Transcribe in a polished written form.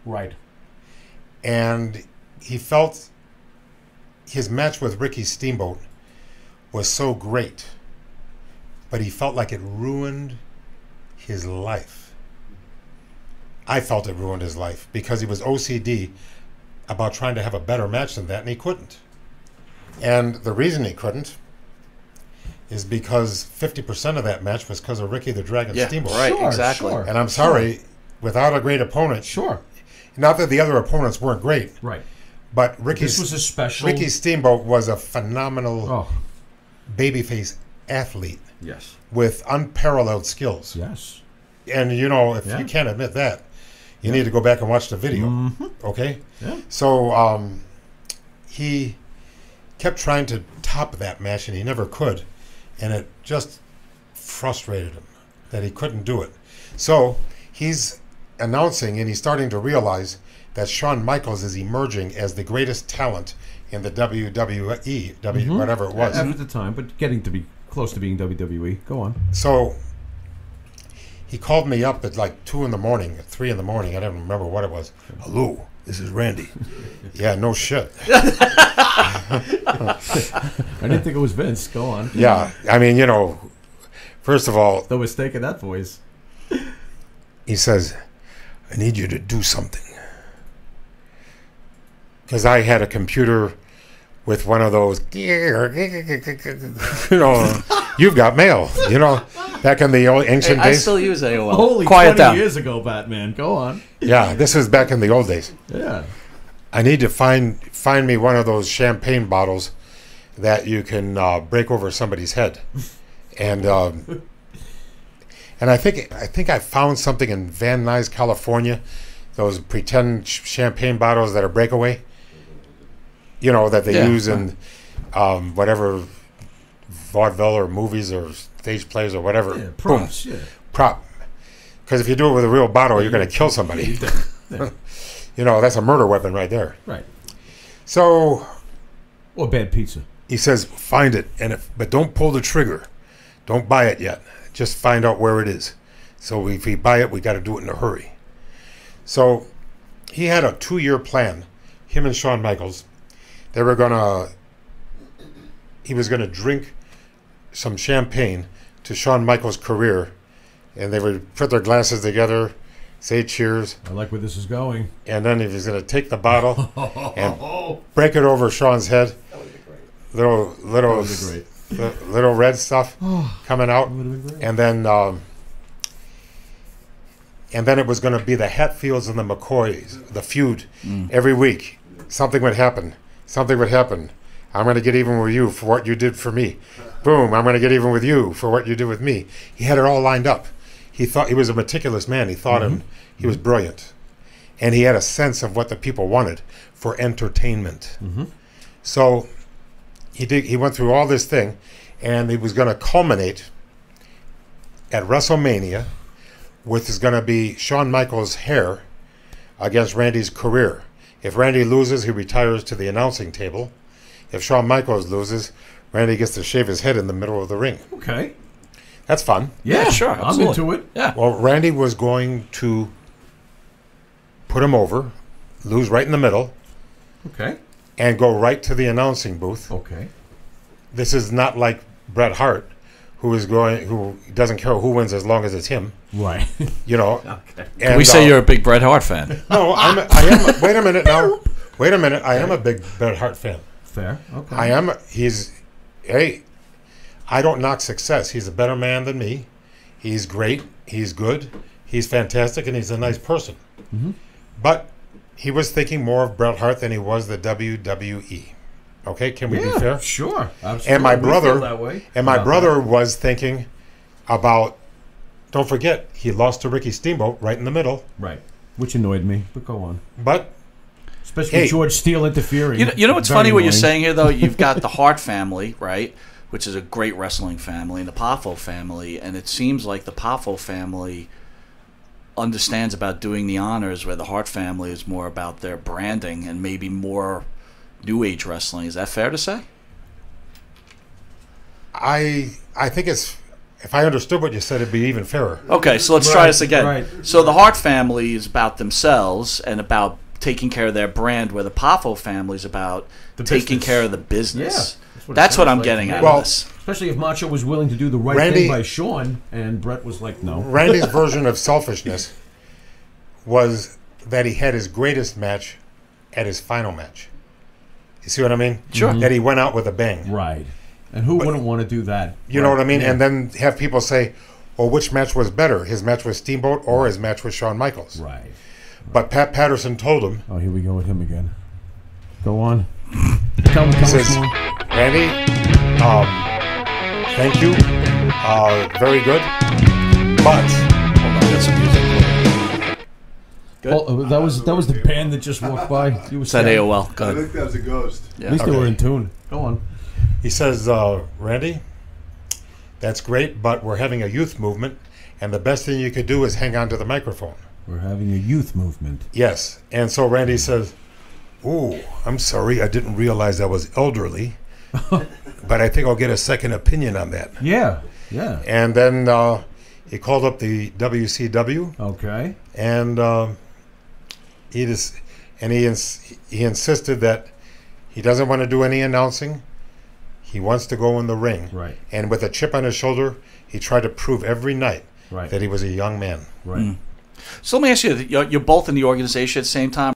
Right. And he felt his match with Ricky Steamboat was so great, but he felt like it ruined his life. I felt it ruined his life because he was OCD about trying to have a better match than that, and he couldn't. And the reason he couldn't is because 50% of that match was because of Ricky the Dragon Steamboat. Right, Sure, exactly. sure. And I'm sorry, without a great opponent, Sure. not that the other opponents weren't great, Right. but This was a special. Ricky Steamboat was a phenomenal Oh, babyface athlete yes. with unparalleled skills. Yes. And, you know, if Yeah. you can't admit that, you need to go back and watch the video. Mm-hmm. Okay? Yeah. So he kept trying to top that match, and he never could. And it just frustrated him that he couldn't do it. So he's announcing, and he's starting to realize that Shawn Michaels is emerging as the greatest talent in the WWE, whatever it was. At the time, but getting to be close to being WWE. Go on. So he called me up at like 2 in the morning, at 3 in the morning. I don't remember what it was. Hello, this is Randy. Yeah, no shit. I didn't think it was Vince. Go on. Yeah, I mean, you know, first of all, The mistake in that voice. he says, I need you to do something. Because I had a computer with one of those, you know, you've got mail, you know, back in the old ancient I days. still use AOL. Holy Quiet 20 down. years ago, Batman. Go on. Yeah, this was back in the old days. Yeah. I need to find me one of those champagne bottles that you can break over somebody's head, and I think I found something in Van Nuys, California, those pretend champagne bottles that are breakaway, you know, that they use in whatever vaudeville or movies or stage plays or whatever. Yeah, props. Yeah. Prop. Because if you do it with a real bottle, you're going to kill somebody. Yeah. You know, that's a murder weapon right there. Right. So Or bad pizza. he says, find it, but don't pull the trigger. Don't buy it yet. Just find out where it is. So if we buy it, we got to do it in a hurry. So he had a 2-year plan, him and Shawn Michaels. He was going to drink some champagne to Shawn Michaels' career, and they would put their glasses together, say cheers, I like where this is going. and then he was going to take the bottle and break it over Shawn's head. Little That would be great. little red stuff coming out, That would have been great. and then it was going to be the Hatfields and the McCoys, the feud. Every week something would happen. I'm going to get even with you for what you did for me. Boom, I'm going to get even with you for what you did with me. He had it all lined up. He thought he was a meticulous man. He thought he was brilliant, and he had a sense of what the people wanted for entertainment. So he went through all this thing, and he was going to culminate at WrestleMania with is going to be Shawn Michaels' hair against Randy's career. If Randy loses, he retires to the announcing table. If Shawn Michaels loses, Randy gets to shave his head in the middle of the ring. Okay. That's fun. Yeah, sure, I'm absolutely. into it. Yeah. Well, Randy was going to put him over, lose right in the middle, Okay. and go right to the announcing booth. Okay. This is not like Bret Hart, who doesn't care who wins as long as it's him. Right. You know. Okay. And, We say you're a big Bret Hart fan. No, I am. Wait a minute now. Wait a minute. I am a big Bret Hart fan. Fair. Okay. I am. Hey, I don't knock success. He's a better man than me. He's great. He's good. He's fantastic, and he's a nice person. But he was thinking more of Bret Hart than he was the WWE. Okay, can we be fair? Sure. Absolutely. And my We brother, feel that way. was thinking about. Don't forget, he lost to Ricky Steamboat right in the middle. Right. Which annoyed me, but go on. But Especially George Steele interfering. You know what's Very funny what you're annoying. saying here, though? You've got the Hart family, right, which is a great wrestling family, and the Poffo family, and it seems like the Poffo family understands about doing the honors, where the Hart family is more about their branding and maybe more New Age wrestling. Is that fair to say? I think it's if I understood what you said, it'd be even fairer. Okay, so let's try this again. right. So the Hart family is about themselves and about taking care of their brand, where the Poffo family is about taking business. care of the business. Yeah, that's what it I'm sounds getting like. out Well, of this. Especially if Macho was willing to do the right Randy- thing by Sean, and Brett was like, no. Randy's version of selfishness was that he had his greatest match at his final match. You see what I mean? Sure. That he went out with a bang. Right. And who wouldn't want to do that? You know what I mean? Yeah. And then have people say, well, which match was better, his match with Steamboat or his match with Shawn Michaels? Right. But Pat Patterson told him, Oh, here we go with him again. Go on. Tell me, says, Sean. Randy, thank you. Very good. But Hold on, I got some music. Good. Oh, that was the band that just walked by. He was Is that saying- AOL? I Good. think that was a ghost. Yeah. At least they Okay. were in tune. Go on. he says, Randy, that's great, but we're having a youth movement, and the best thing you could do is hang on to the microphone. We're having a youth movement. Yes. And so Randy says, ooh, I'm sorry, I didn't realize I was elderly, but I think I'll get a second opinion on that. Yeah. Yeah. And then he called up the WCW, Okay. and he insisted that he doesn't want to do any announcing. He wants to go in the ring. Right. And with a chip on his shoulder, he tried to prove every night Right. that he was a young man. Right. So let me ask you: you're both in the organization at the same time.